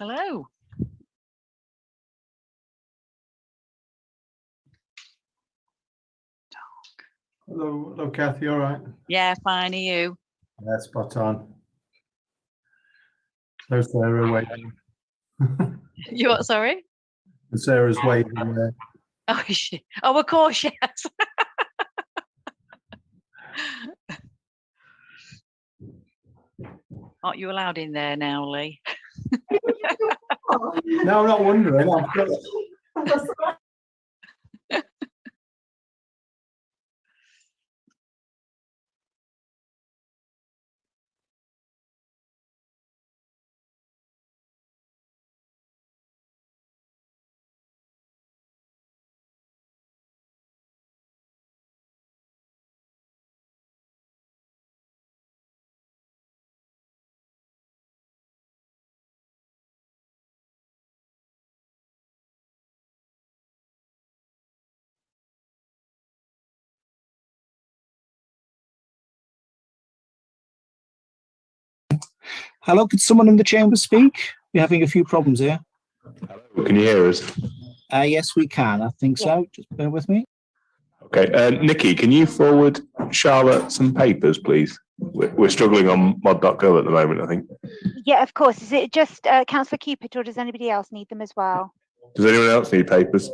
Hello. Hello, Kathy. All right. Yeah, fine. Are you? Yeah, spot on. So Sarah waving. You what? Sorry. Sarah's waving there. Oh, is she? Oh, of course, yes. Aren't you allowed in there now, Lee? No, I'm not wondering. Hello, could someone in the chamber speak? We're having a few problems here. Hello, can you hear us? Yes, we can. I think so. Just bear with me. Okay, Nikki, can you forward Charlotte some papers, please? We're struggling on mod.gov at the moment, I think. Yeah, of course. Is it just Councillor Cupid, or does anybody else need them as well? Does anyone else need papers?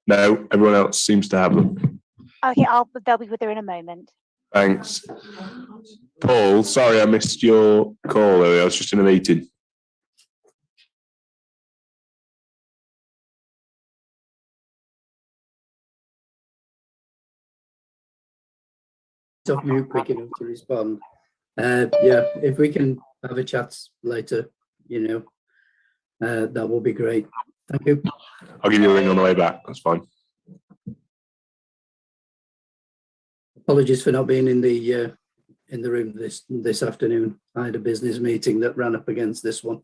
No, everyone else seems to have them. Okay, they'll be with her in a moment. Thanks. Paul, sorry I missed your call earlier. I was just in a meeting. Off mute quick enough to respond. Yeah, if we can have a chat later, that will be great. Thank you. I'll give you a ring on the way back. That's fine. Apologies for not being in the room this afternoon. I had a business meeting that ran up against this one,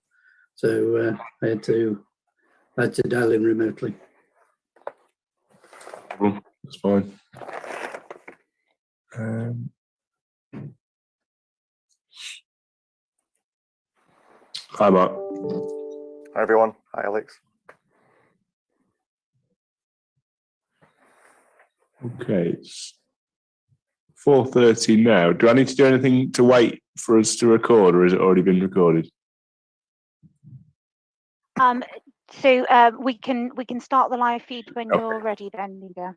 so I had to dial in remotely. That's fine. Hi, Mark. Hi, everyone. Hi, Alex. Okay, it's 4:30 now. Do I need to do anything to wait for us to record, or has it already been recorded? So we can start the live feed when you're ready, then, Nida.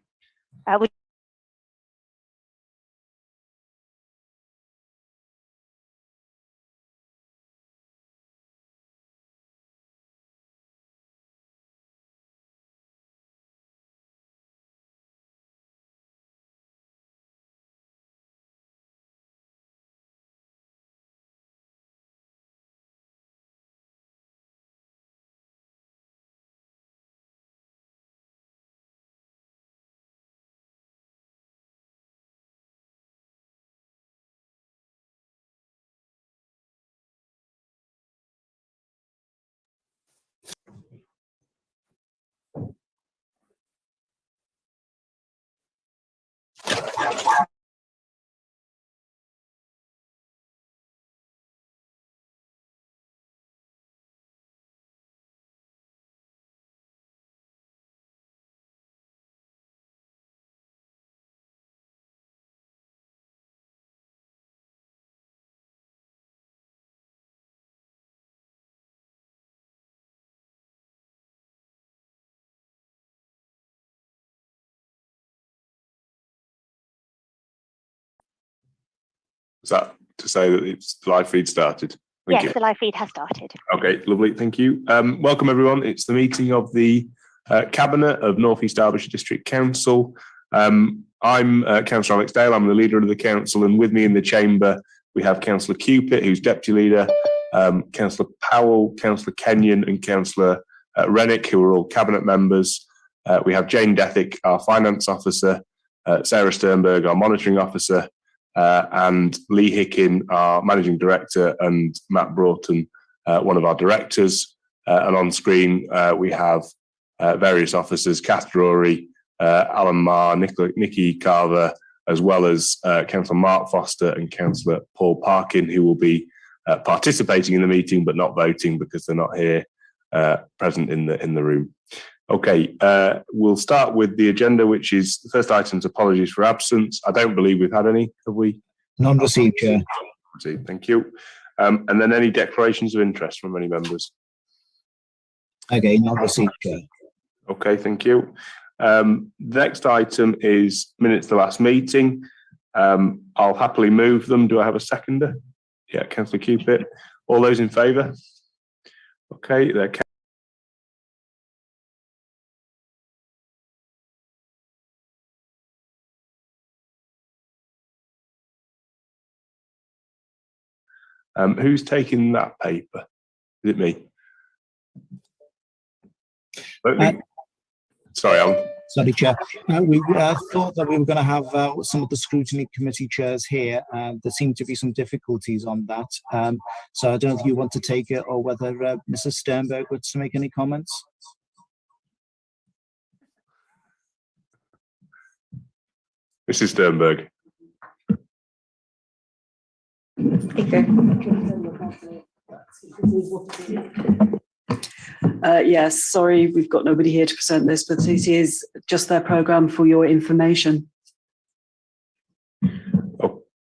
Is that to say that it's the live feed started? Thank Yes, you. the live feed has started. Okay, lovely. Thank you. Welcome, everyone. It's the meeting of the Cabinet of North East Derbyshire District Council. I'm Councillor Alex Dale. I'm the leader of the council, and with me in the chamber, we have Councillor Cupid, who's deputy leader, Councillor Powell, Councillor Kenyon, and Councillor Rennick, who are all cabinet members. We have Jane Dethick, our finance officer, Sarah Sternberg, our monitoring officer, and Lee Hickin, our managing director, and Matt Broughton, one of our directors. And on screen, we have various officers, Kath Drury, Alan Marr, Nikki Carver, as well as Councillor Mark Foster and Councillor Paul Parkin, who will be participating in the meeting but not voting because they're not here present in the room. Okay, we'll start with the agenda, which is the first item's apologies for absence. I don't believe we've had any, have we? None received, Chair. Thank you. And then any declarations of interest from any members? Again, none received, Chair. Okay, thank you. Next item is minutes of the last meeting. I'll happily move them. Do I have a seconder? Yeah, Councillor Cupit. All those in favour? Okay, they're who's taking that paper? Is it me? Sorry, Sorry, Chair. We thought that we were going to have some of the scrutiny committee chairs here. There seem to be some difficulties on that. So I don't know if you want to take it or whether Mrs. Sternberg wants to make any comments. Mrs. Sternberg. Yes, sorry, we've got nobody here to present this, but it is just their programme for your information.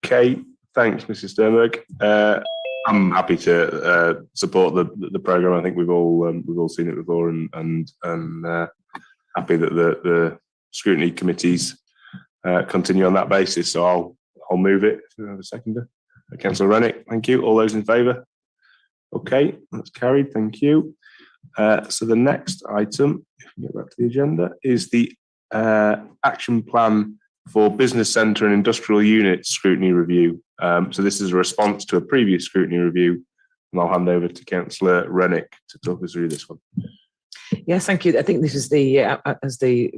Okay, thanks, Mrs. Sternberg. I'm happy to support the programme. I think we've all seen it before, and happy that the scrutiny committees continue on that basis. So I'll move it. If we have a seconder, Councillor Rennick. Thank you. All those in favour? Okay, that's carried. Thank you. So the next item, if we get back to the agenda, is the action plan for business centre and industrial units scrutiny review. So this is a response to a previous scrutiny review, and I'll hand over to Councillor Rennick to talk us through this one. Yes, thank you. I think this is the as the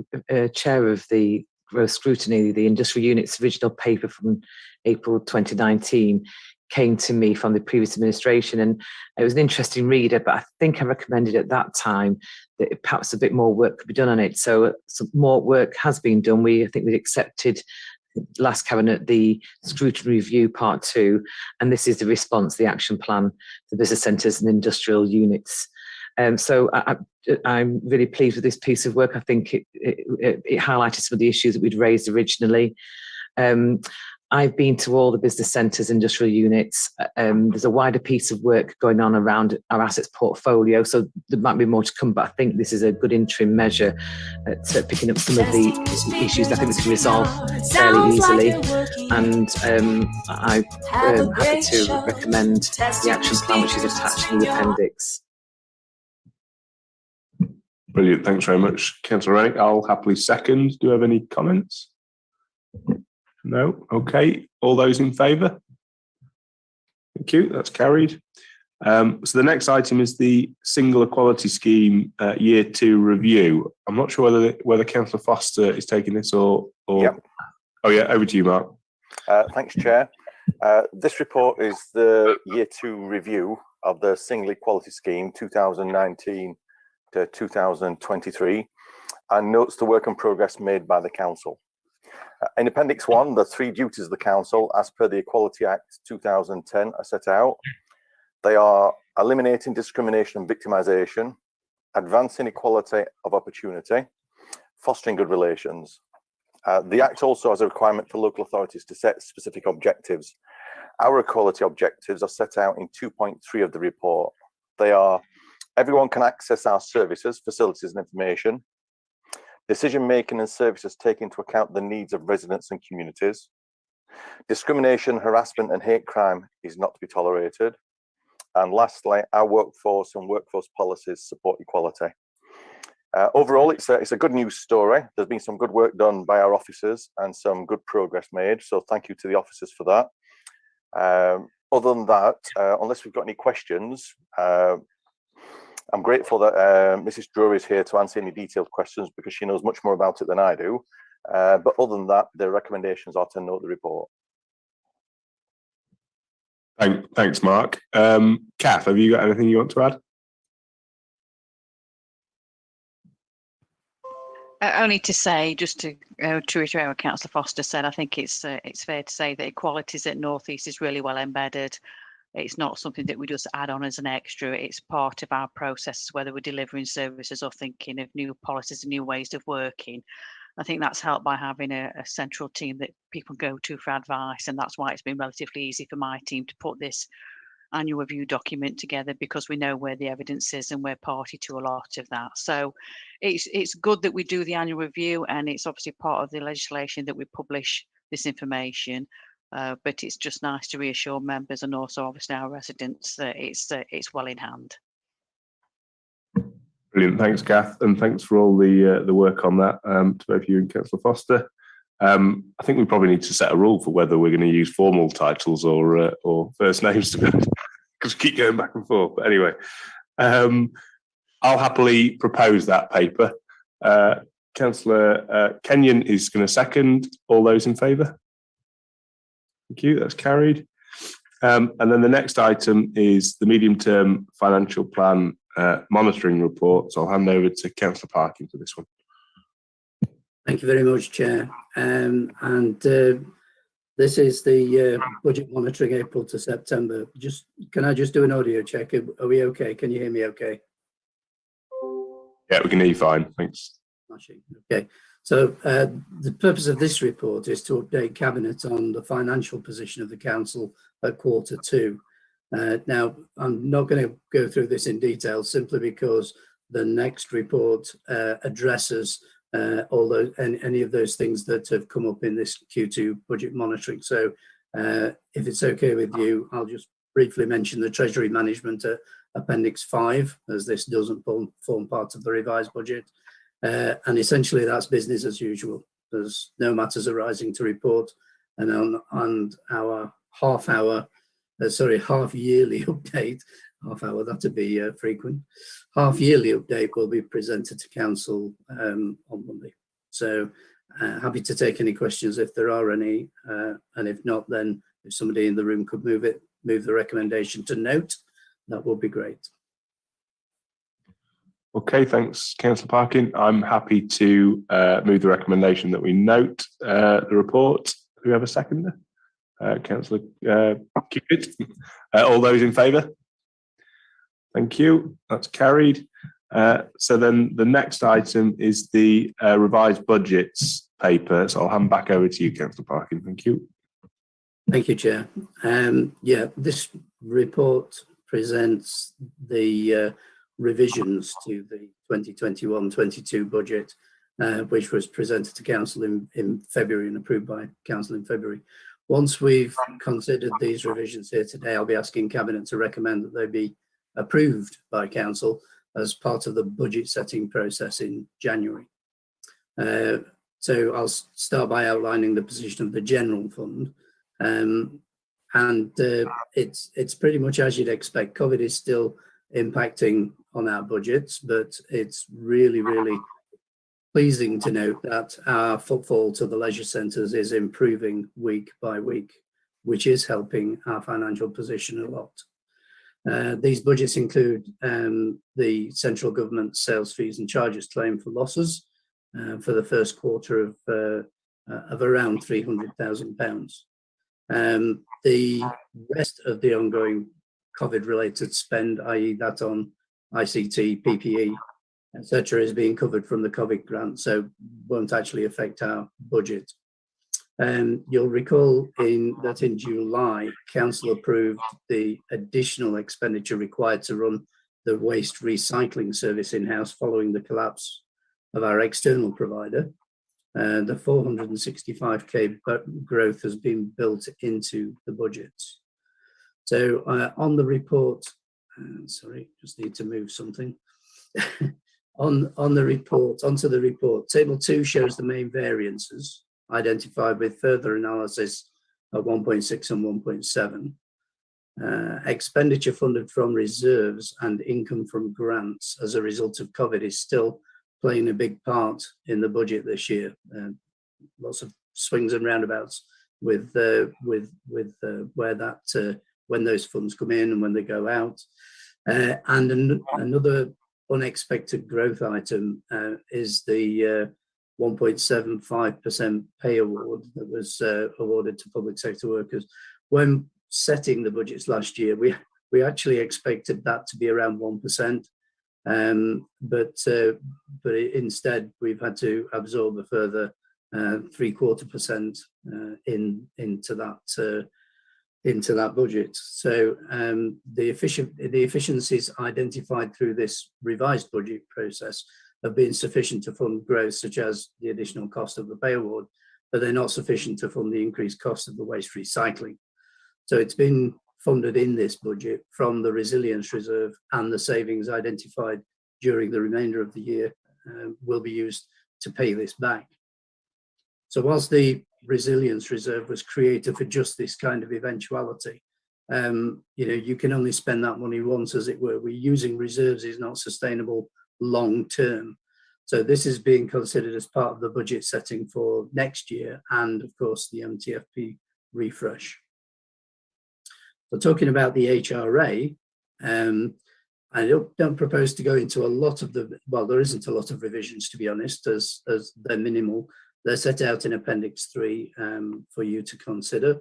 chair of the growth scrutiny, the industrial units original paper from April 2019 came to me from the previous administration, and it was an interesting reader, but I think I recommended at that time that perhaps a bit more work could be done on it. So some more work has been done. I think we accepted last cabinet the scrutiny review part 2, and this is the response, the action plan for business centres and industrial units. So I'm really pleased with this piece of work. I think it highlighted some of the issues that we'd raised originally. I've been to all the business centres, industrial units. There's a wider piece of work going on around our assets portfolio, so there might be more to come, but I think this is a good interim measure at picking up some of the issues that I think we can resolve fairly easily. And I'm happy to recommend the action plan, which is attached in the appendix. Brilliant. Thanks very much, Councillor Rennick. I'll happily second. Do you have any comments? No? Okay. All those in favour? Thank you. That's carried. So the next item is the Single Equality Scheme Year 2 review. I'm not sure whether Councillor Foster is taking this or... Yep. Oh yeah, over to you, Mark. Thanks, Chair. This report is the Year 2 review of the Single Equality Scheme 2019 to 2023 and notes the work in progress made by the Council. In Appendix 1, the 3 duties of the Council, as per the Equality Act 2010, are set out. They are eliminating discrimination and victimisation, advancing equality of opportunity, fostering good relations. The Act also has a requirement for local authorities to set specific objectives. Our equality objectives are set out in 2.3 of the report. They are: everyone can access our services, facilities and information. Decision-making and services take into account the needs of residents and communities. Discrimination, harassment and hate crime is not to be tolerated. And lastly, our workforce and workforce policies support equality. Overall, it's a good news story. There's been some good work done by our officers and some good progress made. So thank you to the officers for that. Other than that, unless we've got any questions, I'm grateful that Mrs. Drury is here to answer any detailed questions because she knows much more about it than I do. But other than that, the recommendations are to note the report. Thanks, Mark. Kath, have you got anything you want to add? Only to say, just to reiterate what Councillor Foster said, I think it's fair to say that equalities at North East is really well embedded. It's not something that we just add on as an extra. It's part of our process, whether we're delivering services or thinking of new policies and new ways of working. I think that's helped by having a central team that people go to for advice, and that's why it's been relatively easy for my team to put this annual review document together, because we know where the evidence is and we're party to a lot of that. So it's good that we do the annual review, and it's obviously part of the legislation that we publish this information. But it's just nice to reassure members and also obviously our residents that it's well in hand. Brilliant, thanks, Kath, and thanks for all the work on that to both you and Councillor Foster. I think we probably need to set a rule for whether we're going to use formal titles or first names, to be honest, because we keep going back and forth. But anyway, I'll happily propose that paper. Councillor Kenyon is going to second. All those in favour? Thank you, that's carried. And then the next item is the medium-term financial plan monitoring report. So I'll hand over to Councillor Parkin for this one. Thank you very much, Chair. This is the budget monitoring April to September. Can I just do an audio check? Are we okay? Can you hear me okay? Yeah, we can hear you fine, thanks. Okay, so the purpose of this report is to update Cabinet on the financial position of the Council at Q2. Now, I'm not going to go through this in detail simply because the next report addresses any of those things that have come up in this Q2 budget monitoring. So if it's okay with you, I'll just briefly mention the Treasury Management Appendix 5, as this doesn't form part of the revised budget. And essentially that's business as usual. There's no matters arising to report. And on our half-yearly update, that'd be frequent. Half-yearly update will be presented to Council on Monday. So happy to take any questions if there are any, and if not, then if somebody in the room could move the recommendation to note, that would be great. Okay, thanks, Councillor Parkin. I'm happy to move the recommendation that we note the report. Do we have a seconder? Councillor Cupid. All those in favour? Thank you. That's carried. So then the next item is the revised budgets paper. So I'll hand back over to you, Councillor Parkin. Thank you. Thank you, Chair. This report presents the revisions to the 2021-22 budget, which was presented to Council in February and approved by Council in February. Once we've considered these revisions here today, I'll be asking Cabinet to recommend that they be approved by Council as part of the budget setting process in January. So I'll start by outlining the position of the General Fund. It's pretty much as you'd expect. COVID is still impacting on our budgets, but it's really, really pleasing to note that our footfall to the leisure centres is improving week by week, which is helping our financial position a lot. These budgets include the central government sales fees and charges claim for losses for the first quarter of around £300,000. The rest of the ongoing COVID-related spend, i.e. that on ICT, PPE, etc., is being covered from the COVID grant, so won't actually affect our budget. You'll recall that in July, Council approved the additional expenditure required to run the waste recycling service in-house following the collapse of our external provider. The 465k growth has been built into the budget. So on the report, sorry, just need to move something. Onto the report, table 2 shows the main variances identified with further analysis of 1.6 and 1.7. Expenditure funded from reserves and income from grants as a result of COVID is still playing a big part in the budget this year. Lots of swings and roundabouts with where that when those funds come in and when they go out. And another unexpected growth item is the 1.75% pay award that was awarded to public sector workers. When setting the budgets last year, we actually expected that to be around 1%, but instead we've had to absorb a further 0.75% into that budget. So the efficiencies identified through this revised budget process have been sufficient to fund growth, such as the additional cost of the pay award, but they're not sufficient to fund the increased cost of the waste recycling. So it's been funded in this budget from the resilience reserve, and the savings identified during the remainder of the year will be used to pay this back. So whilst the resilience reserve was created for just this kind of eventuality, you can only spend that money once, as it were. We're using reserves is not sustainable long term. So this is being considered as part of the budget setting for next year, and of course the MTFP refresh. So talking about the HRA, I don't propose to go into a lot of there isn't a lot of revisions, to be honest, as they're minimal. They're set out in Appendix 3 for you to consider.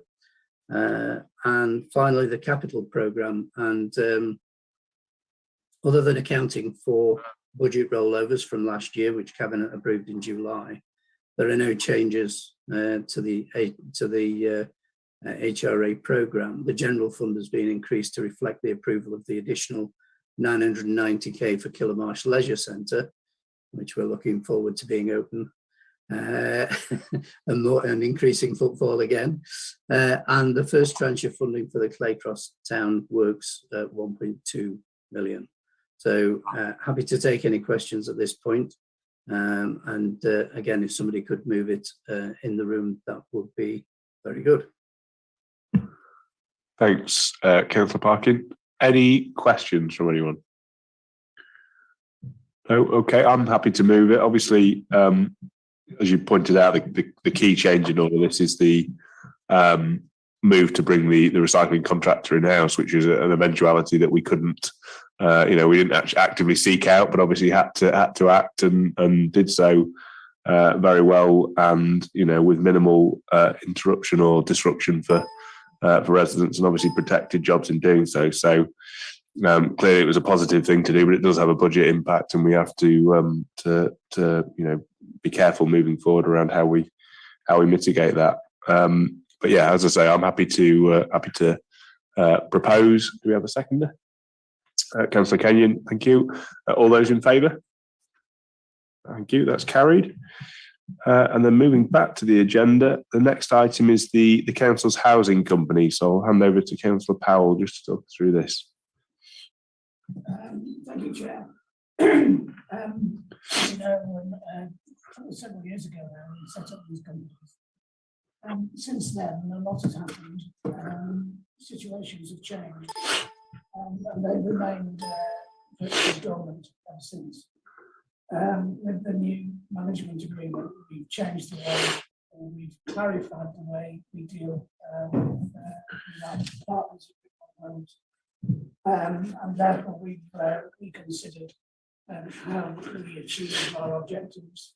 And finally, the capital programme. And other than accounting for budget rollovers from last year, which Cabinet approved in July, there are no changes to the HRA programme. The general fund has been increased to reflect the approval of the additional 990k for Killamarsh Leisure Centre, which we're looking forward to being open. And increasing footfall again, and the first tranche of funding for the Claycross Town works at 1.2 million. So happy to take any questions at this point. And again, if somebody could move it in the room, that would be very good. Thanks, Councillor Parkin. Any questions from anyone? No, okay, I'm happy to move it. Obviously, as you pointed out, the key change in all of this is the move to bring the recycling contractor in-house, which is an eventuality that we couldn't, we didn't actually actively seek out, but obviously had to act and did so very well, and with minimal interruption or disruption for residents, and obviously protected jobs in doing so. So clearly it was a positive thing to do, but it does have a budget impact, and we have to be careful moving forward around how we mitigate that. But yeah, as I say, I'm happy to propose. Do we have a seconder? Councillor Kenyon, thank you. All those in favour? Thank you. That's carried. And then moving back to the agenda, the next item is the council's housing company. So I'll hand over to Councillor Powell just to talk through this. Thank you, Chair. Several years ago now, we set up these companies. Since then, a lot has happened. Situations have changed, and they've remained virtually dormant ever since. With the new management agreement, we've changed the way, or we've clarified the way we deal with our partners at the moment. And therefore we've reconsidered how we achieve our objectives.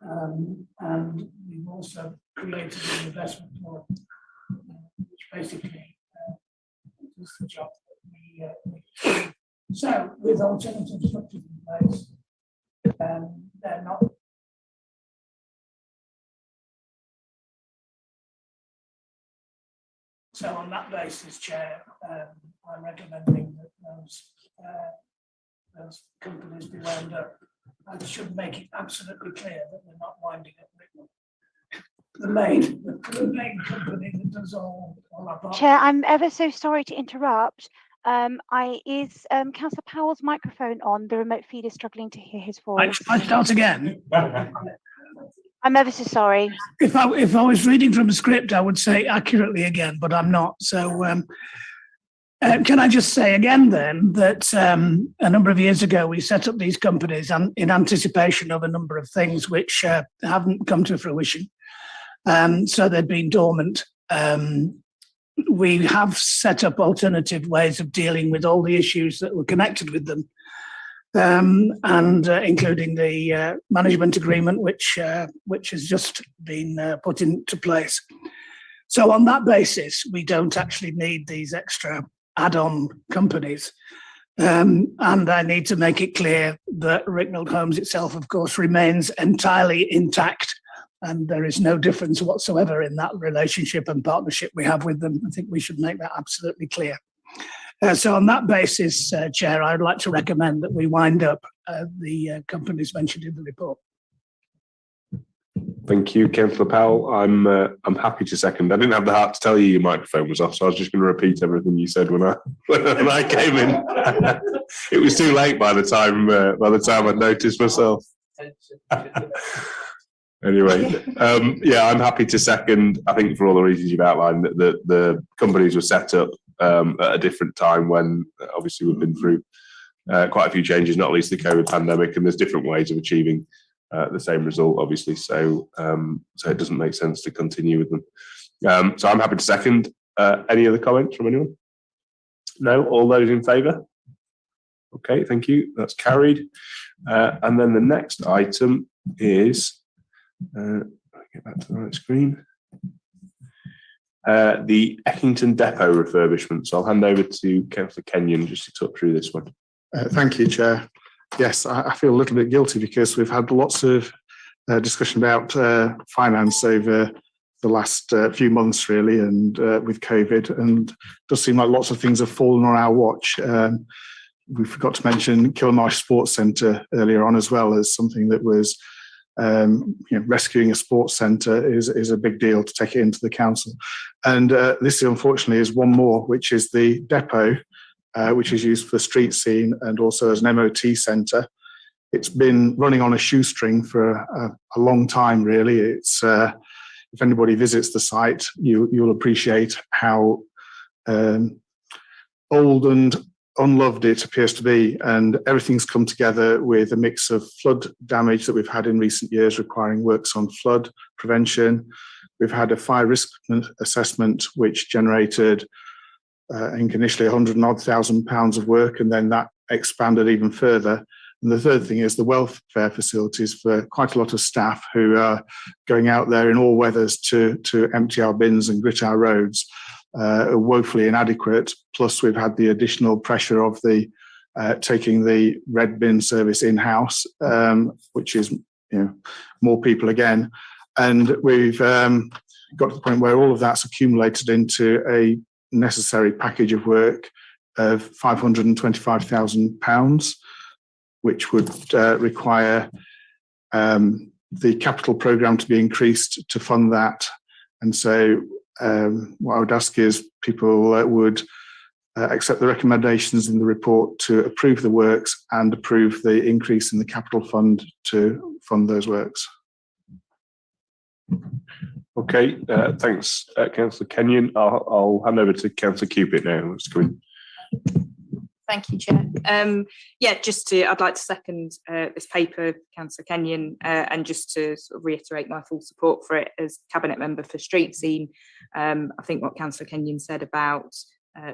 And we've also created an investment law, which basically does the job that we do. So with alternative structures in place, they're not. So on that basis, Chair, I'm recommending that those companies be wound up. I should make it absolutely clear that they're not winding up Rickman. The main company that does all our part. Chair, I'm ever so sorry to interrupt. Is Councillor Powell's microphone on? The remote feed is struggling to hear his voice. I start again. I'm ever so sorry. If I was reading from a script, I would say accurately again, but I'm not. So can I just say again then that a number of years ago we set up these companies in anticipation of a number of things which haven't come to fruition. So they've been dormant. We have set up alternative ways of dealing with all the issues that were connected with them. And including the management agreement, which has just been put into place. So on that basis, we don't actually need these extra add-on companies. And I need to make it clear that Ricknold Homes itself, of course, remains entirely intact, and there is no difference whatsoever in that relationship and partnership we have with them. I think we should make that absolutely clear. So on that basis, Chair, I'd like to recommend that we wind up the companies mentioned in the report. Thank you, Councillor Powell. I'm happy to second. I didn't have the heart to tell you your microphone was off, so I was just going to repeat everything you said when I came in. It was too late by the time I'd noticed myself. Anyway, yeah, I'm happy to second. I think for all the reasons you've outlined, that the companies were set up at a different time when obviously we've been through quite a few changes, not least the COVID pandemic, and there's different ways of achieving the same result, obviously. So it doesn't make sense to continue with them. So I'm happy to second. Any other comments from anyone? No? All those in favour? Okay, thank you. That's carried. And then the next item is, get back to the right screen, the Eckington Depot refurbishment. So I'll hand over to Councillor Kenyon just to talk through this one. Thank you, Chair. Yes, I feel a little bit guilty because we've had lots of discussion about finance over the last few months, really, and with COVID, and it does seem like lots of things have fallen on our watch. We forgot to mention Kilmarsh Sports Centre earlier on as well as something that was, rescuing a sports centre is a big deal to take it into the council. And this, unfortunately, is one more, which is the depot, which is used for the street scene and also as an MOT centre. It's been running on a shoestring for a long time, really. It's if anybody visits the site, you'll appreciate how old and unloved it appears to be, and everything's come together with a mix of flood damage that we've had in recent years requiring works on flood prevention. We've had a fire risk assessment which generated I think initially £100,000 of work, and then that expanded even further. And the third thing is the welfare facilities for quite a lot of staff who are going out there in all weathers to empty our bins and grit our roads are woefully inadequate. Plus, we've had the additional pressure of the taking the red bin service in-house, which is more people again. And we've got to the point where all of that's accumulated into a necessary package of work of £525,000, which would require the capital programme to be increased to fund that. And so what I would ask is people would accept the recommendations in the report to approve the works and approve the increase in the capital fund to fund those works. Okay, thanks, Councillor Kenyon. I'll hand over to Councillor Cupit now. Let's go in. Thank you, Chair. I'd like to second this paper, Councillor Kenyon, and just to sort of reiterate my full support for it as Cabinet Member for Street Scene. I think what Councillor Kenyon said about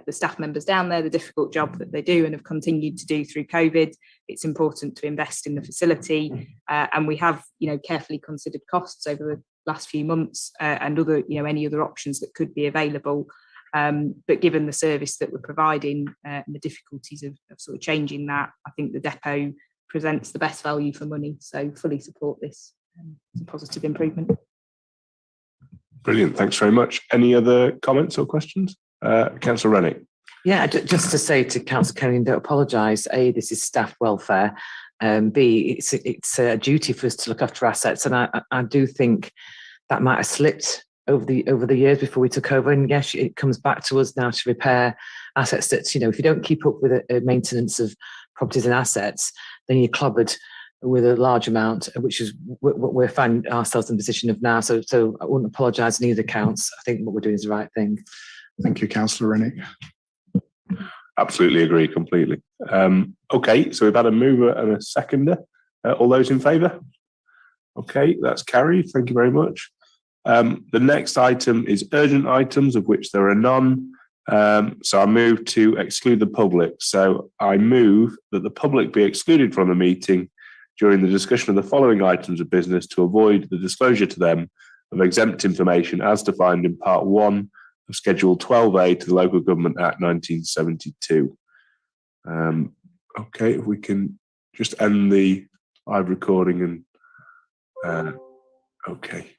the staff members down there, the difficult job that they do and have continued to do through COVID, it's important to invest in the facility, and we have, carefully considered costs over the last few months and other, any other options that could be available. But given the service that we're providing and the difficulties of sort of changing that, I think the depot presents the best value for money. So fully support this. It's a positive improvement. Brilliant. Thanks very much. Any other comments or questions? Councillor Rennick. Yeah, just to say to Councillor Kenyon, don't apologise. A, this is staff welfare. B, it's a duty for us to look after assets, and I do think that might have slipped over the years before we took over. And yes, it comes back to us now to repair assets that, if you don't keep up with a maintenance of properties and assets, then you're clobbered with a large amount, which is what we're finding ourselves in the position of now. So I wouldn't apologise in either counts. I think what we're doing is the right thing. Thank you, Councillor Rennick. Absolutely agree completely. Okay, so we've had a mover and a seconder. All those in favour? Okay, that's carried. Thank you very much. The next item is urgent items, of which there are none. So I move to exclude the public. So I move that the public be excluded from the meeting during the discussion of the following items of business to avoid the disclosure to them of exempt information as defined in Part 1 of Schedule 12A to the Local Government Act 1972. Okay, if we can just end the live recording and okay.